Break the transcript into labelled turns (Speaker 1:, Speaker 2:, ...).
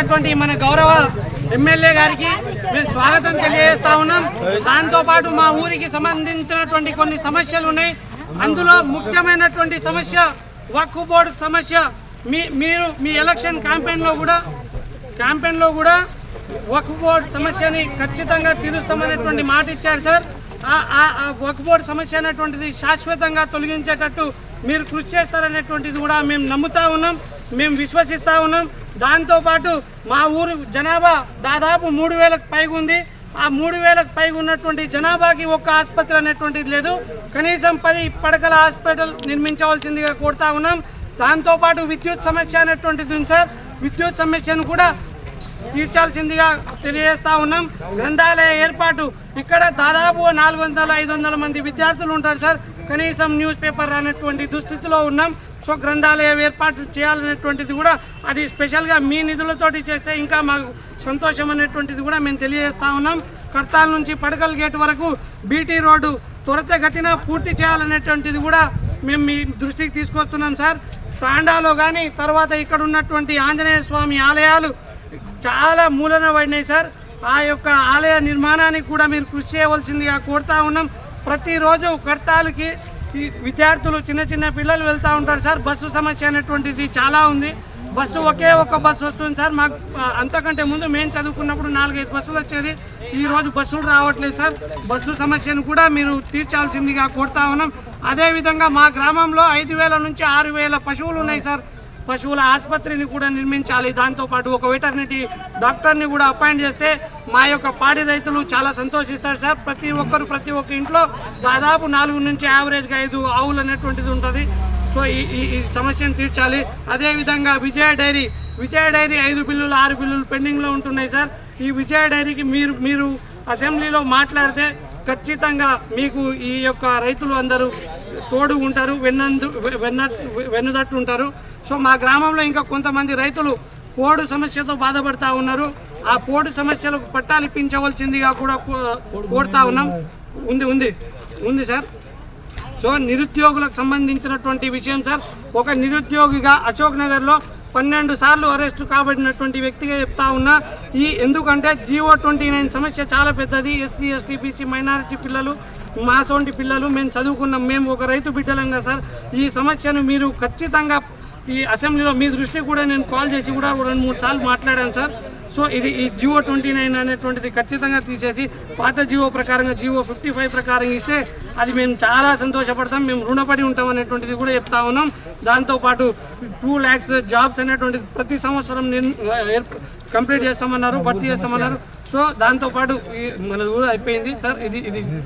Speaker 1: ఇచ్చినటువంటి మన గౌరవ ఎమ్మెల్యే గారికి మేము స్వాగతం తెలియజేస్తా ఉన్నాం. దాంతోపాటు మా ఊరికి సంబంధించినటువంటి కొన్ని సమస్యలు ఉన్నాయి. అందులో ముఖ్యమైనటువంటి సమస్య వక్ఫ్ బోర్డు సమస్య. మీరు మీ ఎలక్షన్ క్యాంపెయిన్లో కూడా వక్ఫ్ బోర్డు సమస్యని ఖచ్చితంగా తీరుస్తామనేటువంటి మాట ఇచ్చారు సార్. వక్ఫ్ బోర్డు సమస్య అనేటువంటిది శాశ్వతంగా తొలగించేటట్టు మీరు కృషి చేస్తారనేటువంటిది కూడా మేము నమ్ముతా ఉన్నాం, మేము విశ్వసిస్తూ ఉన్నాం. దాంతోపాటు మా ఊరు జనాభా దాదాపు 3000కు పైగా ఉంది. ఆ 3000కు పైగా ఉన్నటువంటి జనాభాకి ఒక్క ఆసుపత్రి అనేటువంటిది లేదు. కనీసం 10 పడకల హాస్పిటల్ నిర్మించవలసిందిగా కోరుతా ఉన్నాం. దాంతోపాటు విద్యుత్ సమస్య అనేటువంటిది ఉంది సార్. విద్యుత్ సమస్యను కూడా తీర్చాల్సిందిగా తెలియజేస్తా ఉన్నాం. గ్రంథాలయ ఏర్పాటు, ఇక్కడ దాదాపు 400-500 మంది విద్యార్థులు ఉంటారు సార్. కనీసం న్యూస్ పేపర్ అనేటువంటి దుస్థితిలో ఉన్నాం. సో గ్రంథాలయ ఏర్పాటు చేయాలనేటువంటిది కూడా అది స్పెషల్గా మీ నిధులతోటి చేస్తే ఇంకా మాకు సంతోషం అనేటువంటిది కూడా మేము తెలియజేస్తా ఉన్నాం. కర్తాల నుంచి పడకల్ గేట్ వరకు బీటీ రోడ్డు త్వరితగతిన పూర్తి చేయాలనేటువంటిది కూడా మేము మీ దృష్టికి తీసుకొస్తున్నాం సార్. తాండాలో కానీ తర్వాత ఇక్కడ ఉన్నటువంటి ఆంజనేయ స్వామి ఆలయాలు చాలా మూలన పడినాయి సార్. ఆ యొక్క ఆలయ నిర్మాణానికి కూడా మీరు కృషి చేయవలసిందిగా కోరుతా ఉన్నాం. ప్రతిరోజు కర్తాలకి ఈ విద్యార్థులు చిన్న పిల్లలు వెళ్తూ ఉంటారు సార్. బస్సు సమస్య అనేటువంటిది చాలా ఉంది. బస్సు ఒకే ఒక బస్సు వస్తుంది సార్. మాకు అంతకంటే ముందు మేము చదువుకున్నప్పుడు 4-5 బస్సులు వచ్చేది. ఈరోజు బస్సులు రావట్లేదు సార్. బస్సు సమస్యను కూడా మీరు తీర్చాల్సిందిగా కోరుతా ఉన్నాం. అదేవిధంగా మా గ్రామంలో 5000 నుంచి 6000 పశువులు ఉన్నాయి సార్. పశువుల ఆసుపత్రిని కూడా నిర్మించాలి. దాంతోపాటు ఒక వెటర్నరీ డాక్టర్ని కూడా అపాయింట్ చేస్తే మా యొక్క పాడి రైతులు చాలా సంతోషిస్తారు సార్. ప్రతి ఒక్క ఇంట్లో దాదాపు 4 నుంచి యావరేజ్గా 5 ఆవులు అనేటువంటిది ఉంటుంది. సో ఈ సమస్యను తీర్చాలి. అదేవిధంగా విజయ డైరీ 5 బిల్లులు 6 బిల్లులు పెండింగ్లో ఉంటున్నాయి సార్. ఈ విజయ డైరీకి మీరు అసెంబ్లీలో మాట్లాడితే ఖచ్చితంగా మీకు ఈ యొక్క రైతులు అందరూ తోడు ఉంటారు, వెన్నుదట్టు ఉంటారు. సో మా గ్రామంలో ఇంకా కొంతమంది రైతులు పోడు సమస్యతో బాధపడతా ఉన్నారు. ఆ పోడు సమస్యలకు పట్టాలు ఇప్పించవలసిందిగా కూడా కోరుతా ఉన్నాం. ఉంది సార్. సో నిరుద్యోగులకు సంబంధించినటువంటి విషయం సార్. ఒక నిరుద్యోగిగా అశోక్ నగర్లో 12 సార్లు అరెస్టు కాబడినటువంటి వ్యక్తిగా చెప్తా ఉన్నా. ఎందుకంటే GO29 సమస్య చాలా పెద్దది. SC, ST, BC మైనారిటీ పిల్లలు, మాసోంటి పిల్లలు మేము చదువుకున్నాం. మేము ఒక రైతు బిడ్డలంగా సార్ ఈ సమస్యను మీరు ఖచ్చితంగా ఈ అసెంబ్లీలో మీ దృష్టికి కూడా నేను కాల్ చేసి కూడా 2-3 సార్లు మాట్లాడాను సార్. సో ఈ GO29 అనేటువంటిది ఖచ్చితంగా తీసేసి పాత GO ప్రకారంగా GO55 ప్రకారం ఇస్తే అది మేము చాలా సంతోషపడతాం, మేము రుణపడి ఉంటాం అనేటువంటిది కూడా చెప్తా ఉన్నాం. దాంతోపాటు 2 lakhs జాబ్స్ అనేటువంటిది ప్రతి సంవత్సరం కంప్లీట్ చేస్తామన్నారు, భర్తీ చేస్తామన్నారు. సో దాంతోపాటు మనది కూడా అయిపోయింది సార్. ఇది